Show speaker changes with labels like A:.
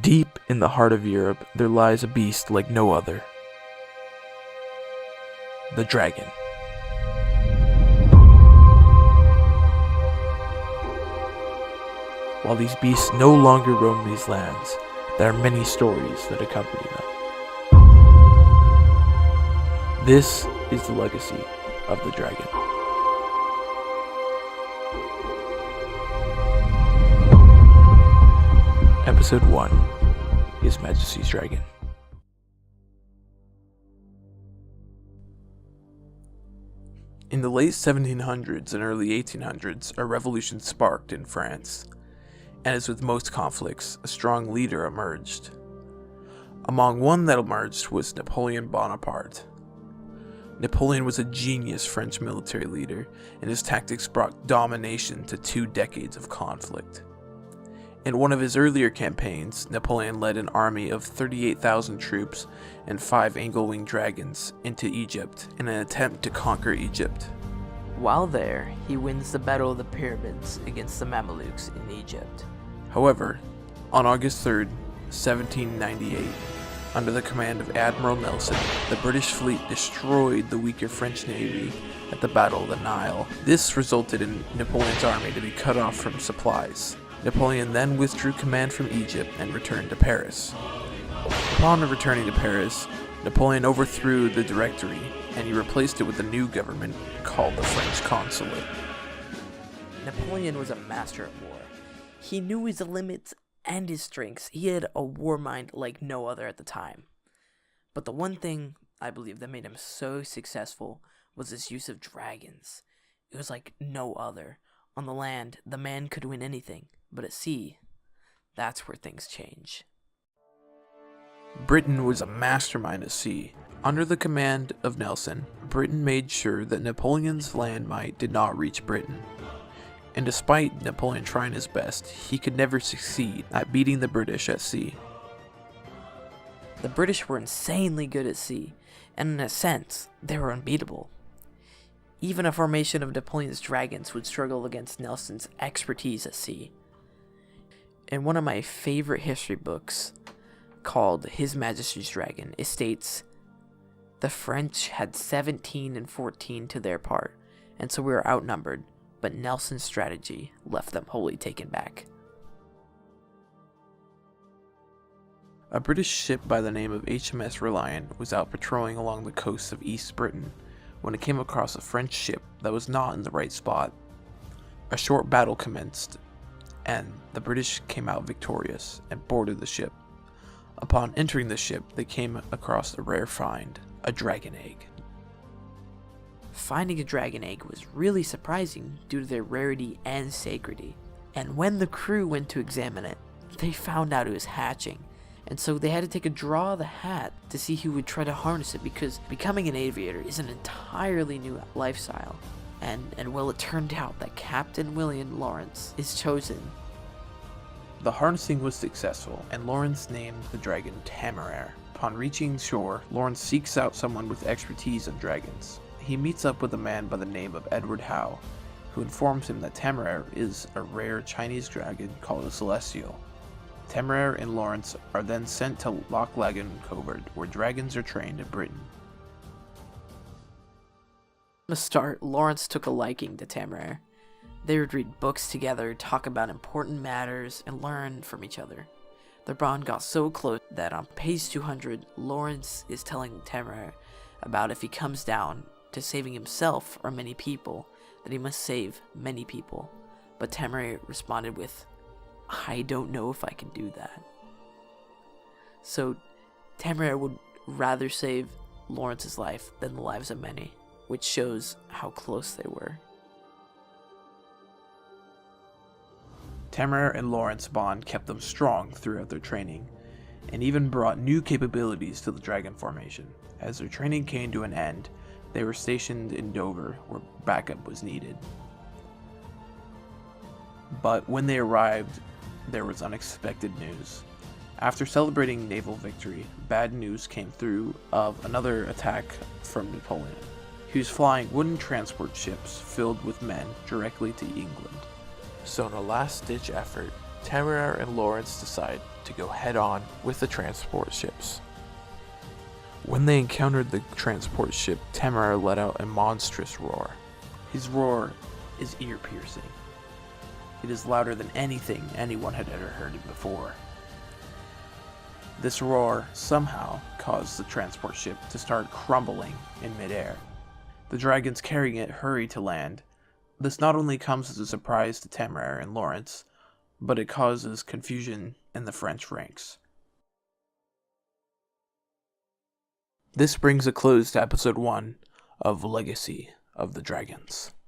A: Deep in the heart of Europe, there lies a beast like no other. The dragon. While these beasts no longer roam these lands, there are many stories that accompany them. This is the legacy of the dragon. Episode 1 is Majesty's Dragon. In the late 1700s and early 1800s, a revolution sparked in France, and as with most conflicts, a strong leader emerged. Among one that emerged was Napoleon Bonaparte. Napoleon was a genius French military leader, and his tactics brought domination to 2 decades of conflict. In one of his earlier campaigns, Napoleon led an army of 38,000 troops and 5 angle-winged dragons into Egypt in an attempt to conquer Egypt.
B: While there, he wins the Battle of the Pyramids against the Mamelukes in Egypt.
A: However, on August 3rd, 1798, under the command of Admiral Nelson, the British fleet destroyed the weaker French navy at the Battle of the Nile. This resulted in Napoleon's army to be cut off from supplies. Napoleon then withdrew command from Egypt and returned to Paris. Upon returning to Paris, Napoleon overthrew the Directory, and he replaced it with a new government called the French Consulate.
B: Napoleon was a master at war. He knew his limits and his strengths. He had a war mind like no other at the time. But the one thing I believe that made him so successful was his use of dragons. It was like no other. On the land, the man could win anything, but at sea, that's where things change.
A: Britain was a mastermind at sea. Under the command of Nelson, Britain made sure that Napoleon's land might did not reach Britain. And despite Napoleon trying his best, he could never succeed at beating the British at sea.
B: The British were insanely good at sea, and in a sense, they were unbeatable. Even a formation of Napoleon's dragons would struggle against Nelson's expertise at sea. In one of my favorite history books, called His Majesty's Dragon, it states, "The French had 17 and 14 to their part, and so we were outnumbered, but Nelson's strategy left them wholly taken back."
A: A British ship by the name of HMS Reliant was out patrolling along the coast of East Britain when it came across a French ship that was not in the right spot. A short battle commenced, and the British came out victorious and boarded the ship. Upon entering the ship, they came across a rare find, a dragon egg.
B: Finding a dragon egg was really surprising due to their rarity and sacredity, and when the crew went to examine it, they found out it was hatching. And so they had to take a draw of the hat to see who would try to harness it, because becoming an aviator is an entirely new lifestyle. And well, it turned out that Captain William Lawrence is chosen.
A: The harnessing was successful, and Lawrence named the dragon Temeraire. Upon reaching shore, Lawrence seeks out someone with expertise in dragons. He meets up with a man by the name of Edward Howe, who informs him that Temeraire is a rare Chinese dragon called a Celestial. Temeraire and Lawrence are then sent to Loch Laggan Covert, where dragons are trained in Britain.
B: From the start, Lawrence took a liking to Temeraire. They would read books together, talk about important matters, and learn from each other. Their bond got so close that on page 200, Lawrence is telling Temeraire about if he comes down to saving himself or many people, that he must save many people. But Temeraire responded with, "I don't know if I can do that." So Temeraire would rather save Lawrence's life than the lives of many, which shows how close they were.
A: Temeraire and Lawrence's bond kept them strong throughout their training, and even brought new capabilities to the dragon formation. As their training came to an end, they were stationed in Dover, where backup was needed. But when they arrived, there was unexpected news. After celebrating naval victory, bad news came through of another attack from Napoleon. He was flying wooden transport ships filled with men directly to England. So in a last-ditch effort, Temeraire and Lawrence decide to go head-on with the transport ships. When they encountered the transport ship, Temeraire let out a monstrous roar. His roar is ear-piercing. It is louder than anything anyone had ever heard it before. This roar somehow caused the transport ship to start crumbling in midair. The dragons carrying it hurry to land. This not only comes as a surprise to Temeraire and Lawrence, but it causes confusion in the French ranks. This brings a close to episode 1 of Legacy of the Dragons.